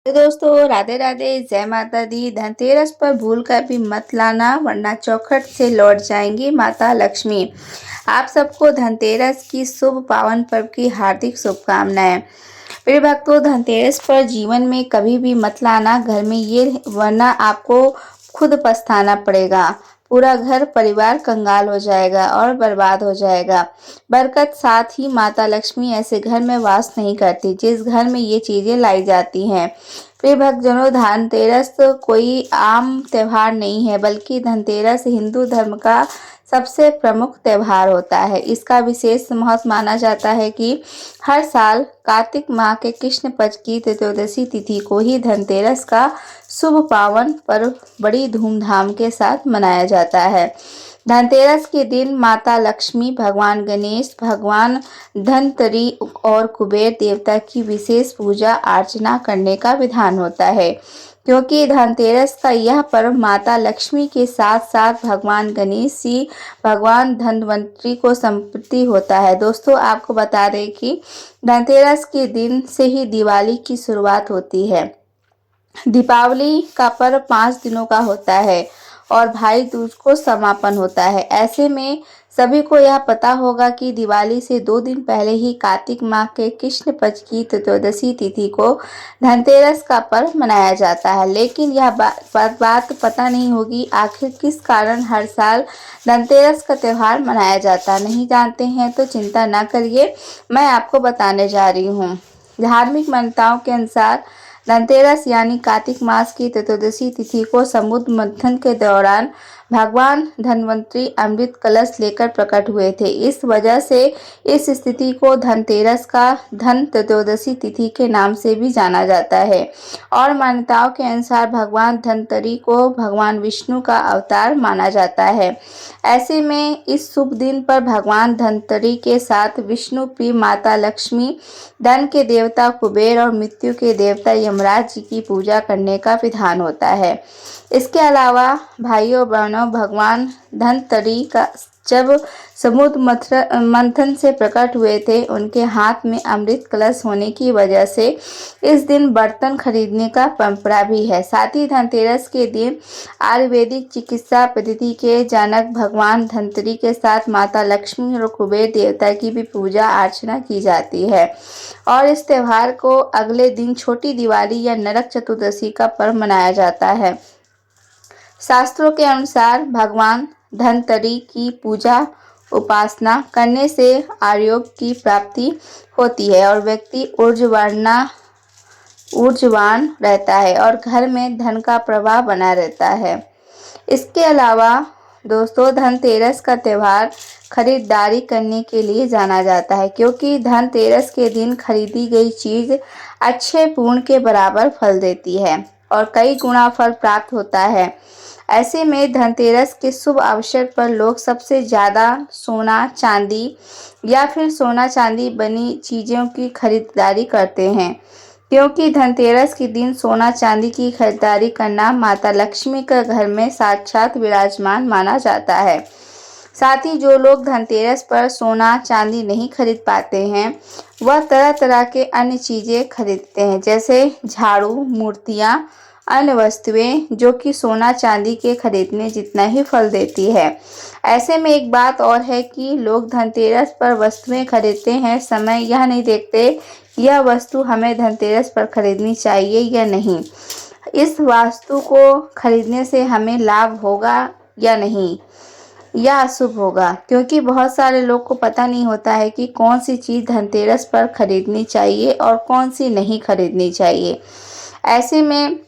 तो दोस्तों राधे राधे, जय माता दी। धनतेरस पर भूल कर भी मत लाना, वरना चौखट से लौट जाएंगी माता लक्ष्मी। आप सबको धनतेरस की शुभ पावन पर्व की हार्दिक शुभकामनाएं। प्रिय भक्तों, धनतेरस पर जीवन में कभी भी मत लाना घर में ये, वरना आपको खुद पछताना पड़ेगा। पूरा घर परिवार कंगाल हो जाएगा और बर्बाद हो जाएगा। बरकत साथ ही माता लक्ष्मी ऐसे घर में वास नहीं करती जिस घर में ये चीजें लाई जाती हैं। प्रिय भक्तजनों, धनतेरस कोई आम त्योहार नहीं है, बल्कि धनतेरस हिंदू धर्म का सबसे प्रमुख त्योहार होता है। इसका विशेष महत्व माना जाता है कि हर साल कार्तिक माह के कृष्ण पक्ष की त्रयोदशी तिथि को ही धनतेरस का शुभ पावन पर्व बड़ी धूमधाम के साथ मनाया जाता है। धनतेरस के दिन माता लक्ष्मी, भगवान गणेश, भगवान धनतरी और कुबेर देवता की विशेष पूजा अर्चना करने का विधान होता है। क्योंकि धनतेरस का यह पर्व माता लक्ष्मी के साथ साथ भगवान गणेश जी, भगवान धन्वंतरी को समर्पित होता है। दोस्तों, आपको बता दें कि धनतेरस के दिन से ही दिवाली की शुरुआत होती है। दीपावली का पर्व 5 दिनों का होता है और भाई दूज को समापन होता है। ऐसे में सभी को यह पता होगा कि दिवाली से 2 दिन पहले ही कार्तिक माह के कृष्ण पक्ष की त्रयोदशी तिथि को धनतेरस का पर्व मनाया जाता है। लेकिन यह बात पता नहीं होगी आखिर किस कारण हर साल धनतेरस का त्यौहार मनाया जाता। नहीं जानते हैं तो चिंता न करिए, मैं आपको बताने जा रही हूँ। धार्मिक मान्यताओं के अनुसार धनतेरस यानी कार्तिक मास की त्रयोदशी तिथि को समुद्र मंथन के दौरान भगवान धन्वंतरी अमृत कलश लेकर प्रकट हुए थे। इस वजह से इस स्थिति को धनतेरस का धन त्रयोदशी तिथि के नाम से भी जाना जाता है। और मान्यताओं के अनुसार भगवान धनतरी को भगवान विष्णु का अवतार माना जाता है। ऐसे में इस शुभ दिन पर भगवान धनतरी के साथ विष्णु प्रिय माता लक्ष्मी, धन के देवता कुबेर और मृत्यु के देवता यमराज जी की पूजा करने का विधान होता है। इसके अलावा भाइयों बहनों, भगवान धनतरी का जब समुद्र मंथन से प्रकट हुए थे, उनके हाथ में अमृत कलश होने की वजह से इस दिन बर्तन खरीदने का परंपरा भी है। साथ ही धनतेरस के दिन आयुर्वेदिक चिकित्सा पद्धति के जनक भगवान धनतरी के साथ माता लक्ष्मी और कुबेर देवता की भी पूजा अर्चना की जाती है। और इस त्यौहार को अगले दिन छोटी दिवाली या नरक चतुर्दशी का पर्व मनाया जाता है। शास्त्रों के अनुसार भगवान धनतरी की पूजा उपासना करने से आरोग्य की प्राप्ति होती है और व्यक्ति ऊर्जावान रहता है और घर में धन का प्रवाह बना रहता है। इसके अलावा दोस्तों, धनतेरस का त्यौहार खरीदारी करने के लिए जाना जाता है, क्योंकि धनतेरस के दिन खरीदी गई चीज अच्छे पुण्य के बराबर फल देती है और कई गुना फल प्राप्त होता है। ऐसे में धनतेरस के शुभ अवसर पर लोग सबसे ज़्यादा सोना चांदी या फिर सोना चांदी बनी चीज़ों की खरीदारी करते हैं, क्योंकि धनतेरस के दिन सोना चांदी की खरीदारी करना माता लक्ष्मी का घर में साक्षात विराजमान माना जाता है। साथ ही जो लोग धनतेरस पर सोना चांदी नहीं खरीद पाते हैं, वह तरह तरह के अन्य चीज़ें खरीदते हैं, जैसे झाड़ू, मूर्तियाँ, अन्य वस्तुएं, जो कि सोना चांदी के खरीदने जितना ही फल देती है। ऐसे में एक बात और है कि लोग धनतेरस पर वस्तुएं खरीदते हैं समय यह नहीं देखते यह वस्तु हमें धनतेरस पर खरीदनी चाहिए या नहीं, इस वस्तु को खरीदने से हमें लाभ होगा या नहीं, या अशुभ होगा। क्योंकि बहुत सारे लोग को पता नहीं होता है कि कौन सी चीज़ धनतेरस पर खरीदनी चाहिए और कौन सी नहीं खरीदनी चाहिए। ऐसे में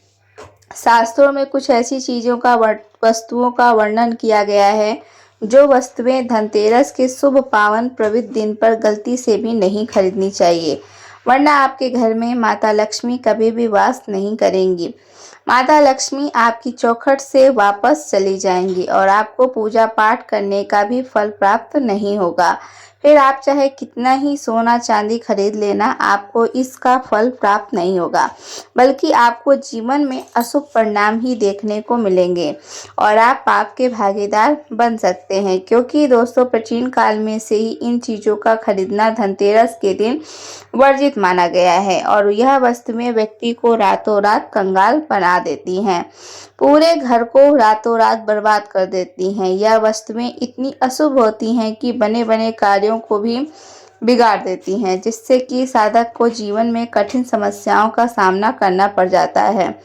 शास्त्रों में कुछ ऐसी चीज़ों का वस्तुओं का वर्णन किया गया है जो वस्तुएं धनतेरस के शुभ पावन पवित्र दिन पर गलती से भी नहीं खरीदनी चाहिए, वरना आपके घर में माता लक्ष्मी कभी भी वास नहीं करेंगी। माता लक्ष्मी आपकी चौखट से वापस चली जाएंगी और आपको पूजा पाठ करने का भी फल प्राप्त नहीं होगा। फिर आप चाहे कितना ही सोना चांदी खरीद लेना, आपको इसका फल प्राप्त नहीं होगा, बल्कि आपको जीवन में अशुभ परिणाम ही देखने को मिलेंगे और आप पाप के भागीदार बन सकते हैं। क्योंकि दोस्तों प्राचीन काल में से ही इन चीज़ों का खरीदना धनतेरस के दिन वर्जित माना गया है और यह वस्तुएं व्यक्ति को रातों रात कंगाल बना देती हैं, पूरे घर को रातों रात बर्बाद कर देती हैं। यह वस्तुएं इतनी अशुभ होती हैं कि बने बने कार्यों को भी बिगाड़ देती हैं, जिससे कि साधक को जीवन में कठिन समस्याओं का सामना करना पड़ जाता है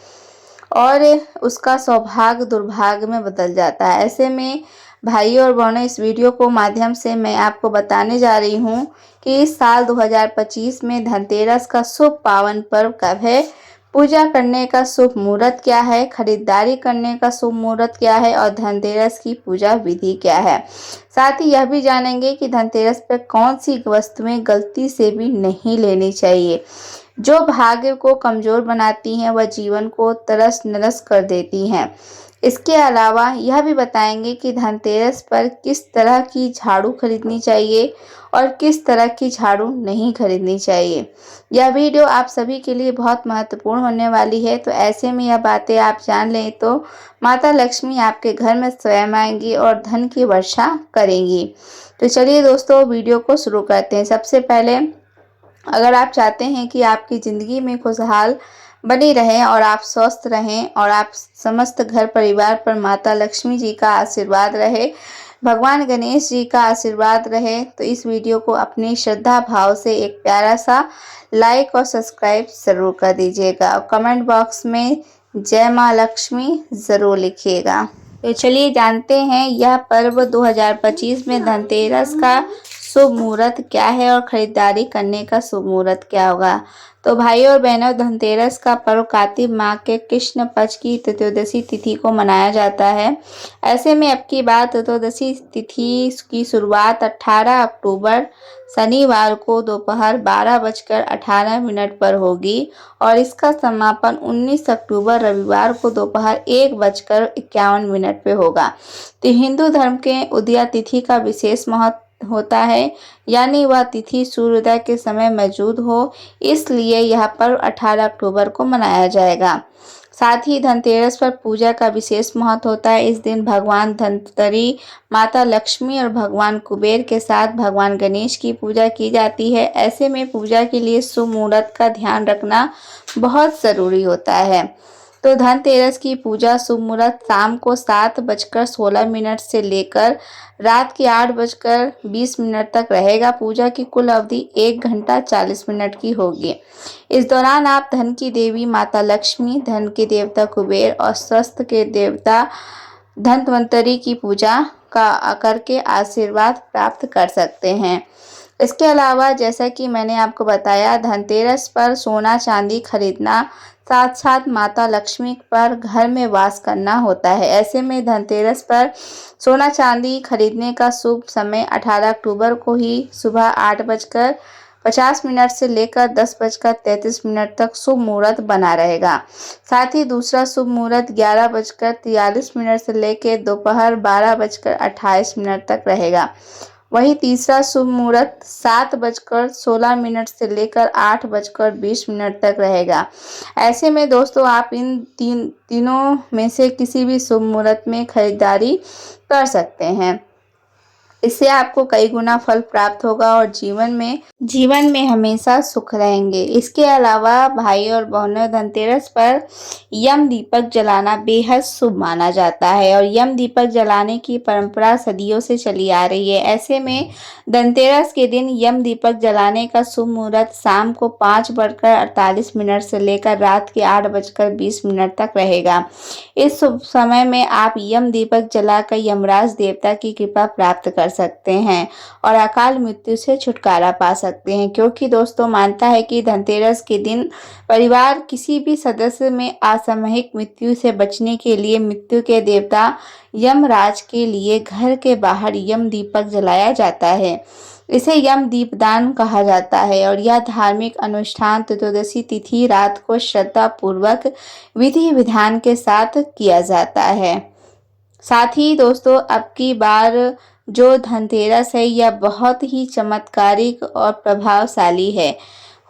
और उसका सौभाग्य दुर्भाग्य में बदल जाता है। ऐसे में भाइयों और बहनों, इस वीडियो को माध्यम से मैं आपको बताने जा रही हूँ कि इस साल 2025 में धनतेरस का शुभ पावन पर्व कब है, पूजा करने का शुभ मुहूर्त क्या है, खरीदारी करने का शुभ मुहूर्त क्या है और धनतेरस की पूजा विधि क्या है। साथ ही यह भी जानेंगे कि धनतेरस पर कौन सी वस्तुएं गलती से भी नहीं लेनी चाहिए, जो भाग्य को कमजोर बनाती हैं, वह जीवन को तरस नरस कर देती हैं। इसके अलावा यह भी बताएंगे कि धनतेरस पर किस तरह की झाड़ू खरीदनी चाहिए और किस तरह की झाड़ू नहीं खरीदनी चाहिए। यह वीडियो आप सभी के लिए बहुत महत्वपूर्ण होने वाली है, तो ऐसे में यह बातें आप जान लें तो माता लक्ष्मी आपके घर में स्वयं आएंगी और धन की वर्षा करेंगी। तो चलिए दोस्तों, वीडियो को शुरू करते हैं। सबसे पहले, अगर आप चाहते हैं कि आपकी ज़िंदगी में खुशहाल बनी रहें और आप स्वस्थ रहें और आप समस्त घर परिवार पर माता लक्ष्मी जी का आशीर्वाद रहे, भगवान गणेश जी का आशीर्वाद रहे, तो इस वीडियो को अपनी श्रद्धा भाव से एक प्यारा सा लाइक और सब्सक्राइब ज़रूर कर दीजिएगा और कमेंट बॉक्स में जय माँ लक्ष्मी ज़रूर लिखिएगा। तो चलिए जानते हैं यह पर्व 2025 में धनतेरस का शुभ मुहूर्त क्या है और खरीदारी करने का शुभ मुहूर्त क्या होगा। तो भाइयों और बहनों, धनतेरस का पर्व कार्तिक माह के कृष्ण पक्ष की त्रयोदशी तिथि को मनाया जाता है। ऐसे में अब की बार त्रयोदशी तिथि की शुरुआत 18 अक्टूबर शनिवार को दोपहर 12:18 पर होगी और इसका समापन 19 अक्टूबर रविवार को दोपहर 1:51 पे होगा। तो हिंदू धर्म के उदया तिथि का विशेष महत्व होता है, यानी वह तिथि सूर्योदय के समय मौजूद हो, इसलिए यह पर्व 18 अक्टूबर को मनाया जाएगा। साथ ही धनतेरस पर पूजा का विशेष महत्व होता है। इस दिन भगवान धनवंतरी, माता लक्ष्मी और भगवान कुबेर के साथ भगवान गणेश की पूजा की जाती है। ऐसे में पूजा के लिए शुभ मुहूर्त का ध्यान रखना बहुत ज़रूरी होता है। तो धनतेरस की पूजा शुभ मुहूर्त शाम को 7:16 से लेकर रात के 8:20 तक रहेगा। पूजा की कुल अवधि 1 घंटा 40 मिनट की होगी। इस दौरान आप धन की देवी माता लक्ष्मी, धन के देवता कुबेर और स्वास्थ्य के देवता धनवंतरी की पूजा करके आशीर्वाद प्राप्त कर सकते हैं। इसके अलावा जैसा कि मैंने आपको बताया, धनतेरस पर सोना चांदी खरीदना साथ साथ माता लक्ष्मी पर घर में वास करना होता है। ऐसे में धनतेरस पर सोना चांदी खरीदने का शुभ समय 18 अक्टूबर को ही सुबह 8:50 से लेकर 10:33 तक शुभ मुहूर्त बना रहेगा। साथ ही दूसरा शुभ मुहूर्त 11:43 से लेकर दोपहर 12:28 तक रहेगा। वहीं तीसरा शुभ मुहूर्त 7:16 से लेकर 8:20 तक रहेगा। ऐसे में दोस्तों, आप इन तीनों में से किसी भी शुभ मुहूर्त में खरीदारी कर सकते हैं। इससे आपको कई गुना फल प्राप्त होगा और जीवन में हमेशा सुख रहेंगे। इसके अलावा भाई और बहनों, धनतेरस पर यम दीपक जलाना बेहद शुभ माना जाता है और यम दीपक जलाने की परंपरा सदियों से चली आ रही है। ऐसे में धनतेरस के दिन यम दीपक जलाने का शुभ मुहूर्त शाम को 5:48 से लेकर रात के 8:20 तक रहेगा। इस शुभ समय में आप यम दीपक जलाकर यमराज देवता की कृपा प्राप्त कर सकते हैं और अकाल मृत्यु से छुटकारा पा सकते हैं। क्योंकि दोस्तों मानता है कि धनतेरस के दिन परिवार किसी भी सदस्य में असामयिक मृत्यु से बचने के लिए मृत्यु के देवता यमराज के लिए घर के बाहर यम दीपक जलाया जाता है। इसे यम दीपदान कहा जाता है और यह धार्मिक अनुष्ठान त्रयोदशी तिथि रात को श्रद्धा पूर्वक विधि विधान के साथ किया जाता है। साथ ही दोस्तों, अब की बार जो धनतेरस है यह बहुत ही चमत्कारिक और प्रभावशाली है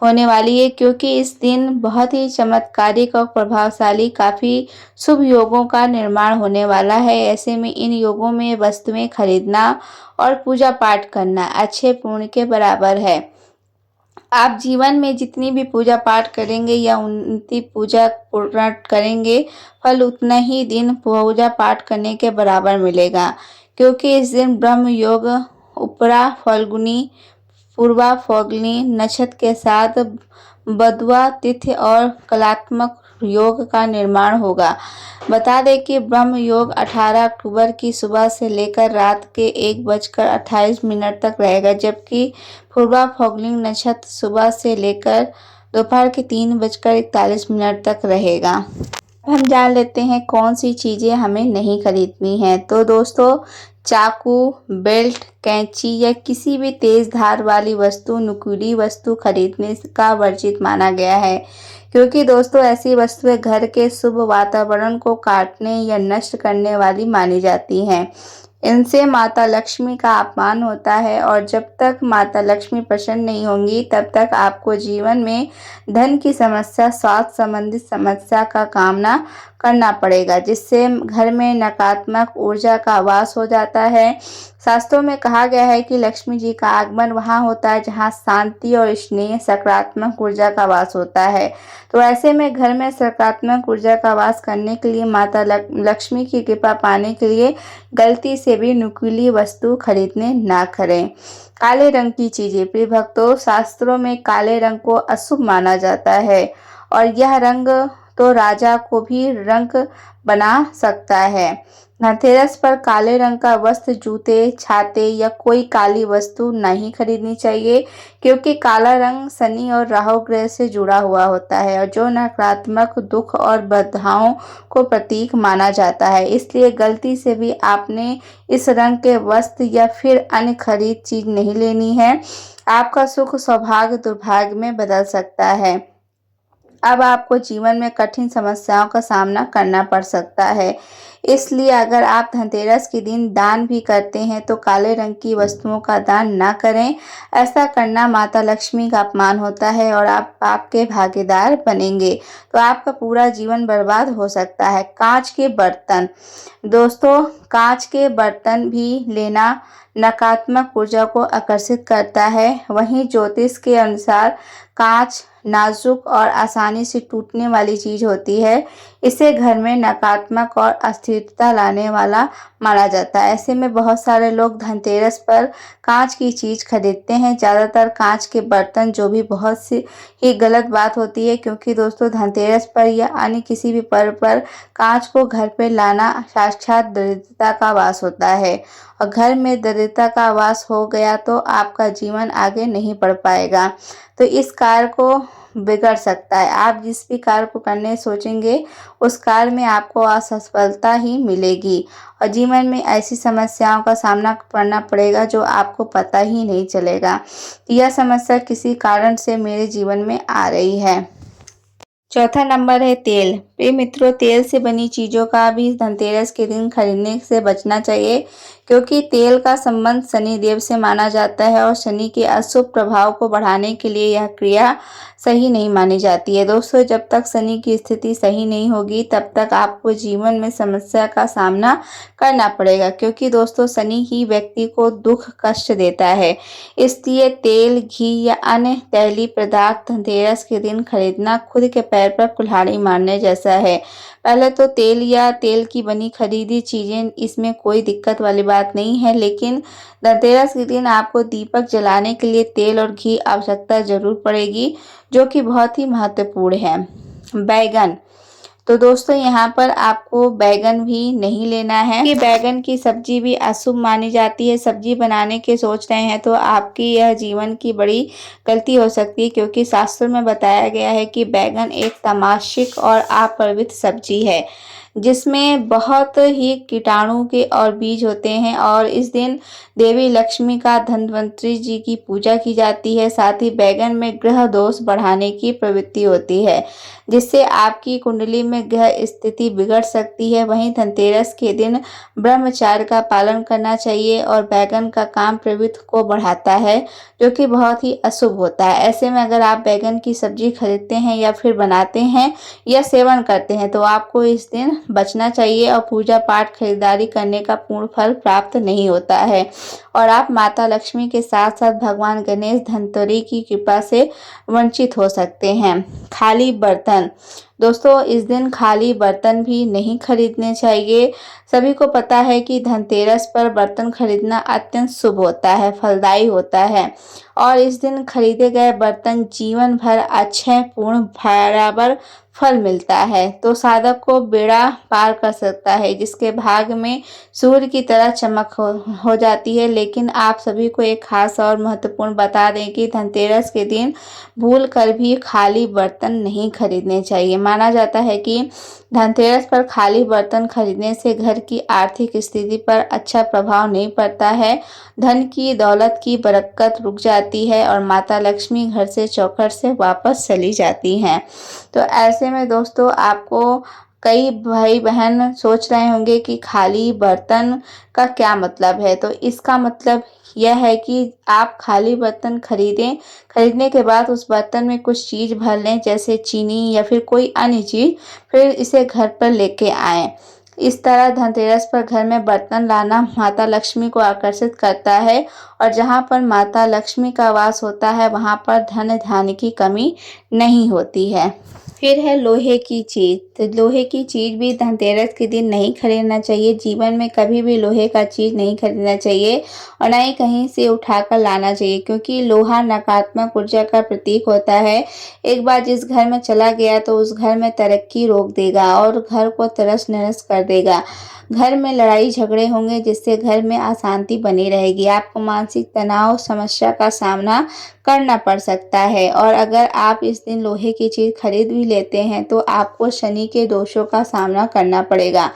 होने वाली है, क्योंकि इस दिन बहुत ही चमत्कारिक और प्रभावशाली काफ़ी शुभ योगों का निर्माण होने वाला है। ऐसे में इन योगों में वस्तुएं खरीदना और पूजा पाठ करना अच्छे पुण्य के बराबर है। आप जीवन में जितनी भी पूजा पाठ करेंगे या उनकी पूजा पूर्ण करेंगे, फल उतना ही दिन पूजा पाठ करने के बराबर मिलेगा, क्योंकि इस दिन ब्रह्म योग उपरा फाल्गुनी पूर्वा फाल्गुनी नक्षत्र के साथ बदवा तिथि और कलात्मक योग का निर्माण होगा। बता दें कि ब्रह्म योग 18 अक्टूबर की सुबह से लेकर रात के 1:28 तक रहेगा, जबकि पूर्वा फाल्गुनी नक्षत्र सुबह से लेकर दोपहर के 3:41 तक रहेगा। अब हम जान लेते हैं कौन सी चीज़ें हमें नहीं खरीदनी है। तो दोस्तों, चाकू, बेल्ट, कैंची या किसी भी तेज धार वाली वस्तु, नुकीली वस्तु खरीदने का वर्जित माना गया है, क्योंकि दोस्तों ऐसी वस्तुएं घर के शुभ वातावरण को काटने या नष्ट करने वाली मानी जाती हैं। इनसे माता लक्ष्मी का अपमान होता है और जब तक माता लक्ष्मी प्रसन्न नहीं होंगी तब तक आपको जीवन में धन की समस्या, स्वास्थ्य संबंधित समस्या का सामना करना पड़ेगा, जिससे घर में नकारात्मक ऊर्जा का वास हो जाता है। शास्त्रों में कहा गया है कि लक्ष्मी जी का आगमन वहाँ होता है जहाँ शांति और स्नेह, सकारात्मक ऊर्जा का वास होता है। तो ऐसे में घर में सकारात्मक ऊर्जा का वास करने के लिए, माता लक्ष्मी की कृपा पाने के लिए गलती से भी नुकीली वस्तु खरीदने ना करें। काले रंग की चीजें, प्रिय भक्तों, शास्त्रों में काले रंग को अशुभ माना जाता है और यह रंग तो राजा को भी रंग बना सकता है। धनतेरस पर काले रंग का वस्त्र, जूते, छाते या कोई काली वस्तु नहीं खरीदनी चाहिए, क्योंकि काला रंग शनि और राहु ग्रह से जुड़ा हुआ होता है और जो नकारात्मक, दुख और बाधाओं को प्रतीक माना जाता है। इसलिए गलती से भी आपने इस रंग के वस्त्र या फिर अन्य खरीद चीज नहीं लेनी है। आपका सुख सौभाग्य दुर्भाग्य में बदल सकता है। अब आपको जीवन में कठिन समस्याओं का सामना करना पड़ सकता है। इसलिए अगर आप धनतेरस के दिन दान भी करते हैं तो काले रंग की वस्तुओं का दान ना करें। ऐसा करना माता लक्ष्मी का अपमान होता है और आप पाप के भागीदार बनेंगे, तो आपका पूरा जीवन बर्बाद हो सकता है। कांच के बर्तन, दोस्तों, कांच के बर्तन भी लेना नकारात्मक ऊर्जा को आकर्षित करता है। वहीं ज्योतिष के अनुसार कांच नाजुक और आसानी से टूटने वाली चीज होती है। इसे घर में नकारात्मक और अस्थिरता लाने वाला माना जाता है। ऐसे में बहुत सारे लोग धनतेरस पर कांच की चीज खरीदते हैं, ज़्यादातर कांच के बर्तन, जो भी बहुत सी ही गलत बात होती है, क्योंकि दोस्तों धनतेरस पर या अन्य किसी भी पर्व पर कांच को घर पर लाना साक्षात दरिद्रता का वास होता है और घर में दरिद्रता का वास हो गया तो आपका जीवन आगे नहीं बढ़ पाएगा, तो इस कार्य को बिगड़ सकता है। आप जिस भी कार्य को करने सोचेंगे उस कार्य में आपको असफलता ही मिलेगी और जीवन में ऐसी समस्याओं का सामना करना पड़ेगा जो आपको पता ही नहीं चलेगा। यह समस्या किसी कारण से मेरे जीवन में आ रही है। चौथा नंबर है तेल। प्रिय मित्रों, तेल से बनी चीज़ों का भी धनतेरस के दिन खरीदने से बचना चाहिए, क्योंकि तेल का संबंध शनि देव से माना जाता है और शनि के अशुभ प्रभाव को बढ़ाने के लिए यह क्रिया सही नहीं मानी जाती है। दोस्तों, जब तक शनि की स्थिति सही नहीं होगी तब तक आपको जीवन में समस्या का सामना करना पड़ेगा, क्योंकि दोस्तों शनि ही व्यक्ति को दुख कष्ट देता है। इसलिए तेल, घी या अन्य तैलीय पदार्थ धनतेरस के दिन खरीदना खुद के पैर पर कुल्हाड़ी मारने जैसा है। पहले तो तेल या तेल की बनी खरीदी चीजें, इसमें कोई दिक्कत वाली बात नहीं है, लेकिन धनतेरस के दिन आपको दीपक जलाने के लिए तेल और घी आवश्यकता जरूर पड़ेगी, जो कि बहुत ही महत्वपूर्ण है। बैगन, तो दोस्तों यहाँ पर आपको बैगन भी नहीं लेना है, कि बैगन की सब्जी भी अशुभ मानी जाती है। सब्जी बनाने के सोच रहे हैं तो आपकी यह जीवन की बड़ी गलती हो सकती है, क्योंकि शास्त्रों में बताया गया है कि बैगन एक तामसिक और अपवित्र सब्जी है, जिसमें बहुत ही कीटाणु के और बीज होते हैं। और इस दिन देवी लक्ष्मी का धन्वंतरि जी की पूजा की जाती है। साथ ही बैगन में ग्रह दोष बढ़ाने की प्रवृत्ति होती है, जिससे आपकी कुंडली में ग्रह स्थिति बिगड़ सकती है। वहीं धनतेरस के दिन ब्रह्मचर्य का पालन करना चाहिए। और बैगन का काम प्रवृत्ति को बढ़ाता है, जो कि बहुत ही अशुभ होता है। ऐसे में अगर आप बैगन की सब्जी खरीदते हैं या फिर बनाते हैं या सेवन करते हैं तो आपको इस दिन बचना चाहिए। और पूजा पाठ खरीदारी करने का पूर्ण फल प्राप्त नहीं होता है। और आप माता लक्ष्मी के साथ साथ भगवान गणेश धनतेरस की कृपा से वंचित हो सकते हैं। खाली बर्तन, दोस्तों इस दिन खाली बर्तन भी नहीं खरीदने चाहिए। सभी को पता है कि धनतेरस पर बर्तन खरीदना अत्यंत शुभ होता है, फलदायी होता है। और इस दिन खरीदे गए बर्तन जीवन भर अक्षय पूर्ण बराबर फल मिलता है, तो साधक को बेड़ा पार कर सकता है, जिसके भाग में सूर्य की तरह चमक हो जाती है। लेकिन आप सभी को एक खास और महत्वपूर्ण बता दें कि धनतेरस के दिन भूल कर भी खाली बर्तन नहीं खरीदने चाहिए। माना जाता है कि धनतेरस पर खाली बर्तन खरीदने से घर की आर्थिक स्थिति पर अच्छा प्रभाव नहीं पड़ता है। धन की दौलत की बरकत रुक जाती है और माता लक्ष्मी घर से चौखट से वापस चली जाती हैं। तो ऐसे में दोस्तों आपको कई भाई बहन सोच रहे होंगे कि खाली बर्तन का क्या मतलब है। तो इसका मतलब यह है कि आप खाली बर्तन खरीदने के बाद उस बर्तन में कुछ चीज़ भर लें, जैसे चीनी या फिर कोई अन्य चीज़, फिर इसे घर पर लेके आएं। इस तरह धनतेरस पर घर में बर्तन लाना माता लक्ष्मी को आकर्षित करता है। और जहाँ पर माता लक्ष्मी का वास होता है वहाँ पर धन धान्य की कमी नहीं होती है। फिर है लोहे की चीज़। तो लोहे की चीज़ भी धनतेरस के दिन नहीं खरीदना चाहिए। जीवन में कभी भी लोहे का चीज़ नहीं खरीदना चाहिए और ना ही कहीं से उठाकर लाना चाहिए, क्योंकि लोहा नकारात्मक ऊर्जा का प्रतीक होता है। एक बार जिस घर में चला गया तो उस घर में तरक्की रोक देगा और घर को तहस नहस कर देगा। घर में लड़ाई झगड़े होंगे, जिससे घर में अशांति बनी रहेगी। आपको मानसिक तनाव समस्या का सामना करना पड़ सकता है। और अगर आप इस दिन लोहे की चीज़ खरीद भी लेते हैं तो आपको शनि के दोषों का सामना करना पड़ेगा,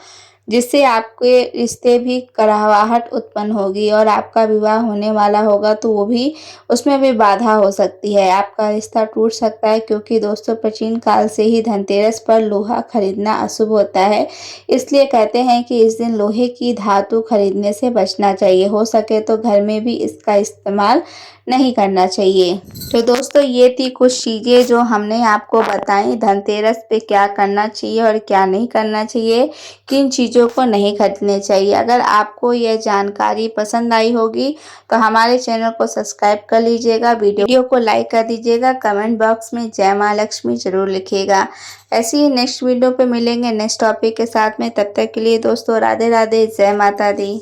जिससे आपके रिश्ते भी कड़वाहट उत्पन्न होगी। और आपका विवाह होने वाला होगा तो वो भी उसमें भी बाधा हो सकती है, आपका रिश्ता टूट सकता है। क्योंकि दोस्तों प्राचीन काल से ही धनतेरस पर लोहा खरीदना अशुभ होता है। इसलिए कहते हैं कि इस दिन लोहे की धातु खरीदने से बचना चाहिए। हो सके तो घर में भी इसका इस्तेमाल नहीं करना चाहिए। तो दोस्तों ये थी कुछ चीज़ें जो हमने आपको बताई धनतेरस पे क्या करना चाहिए और क्या नहीं करना चाहिए, किन चीज़ों को नहीं खरीदने चाहिए। अगर आपको यह जानकारी पसंद आई होगी तो हमारे चैनल को सब्सक्राइब कर लीजिएगा, वीडियो को लाइक कर दीजिएगा, कमेंट बॉक्स में जय माँ लक्ष्मी जरूर लिखिएगा। ऐसे ही नेक्स्ट वीडियो पे मिलेंगे नेक्स्ट टॉपिक के साथ में। तब तक के लिए दोस्तों राधे राधे, जय माता दी।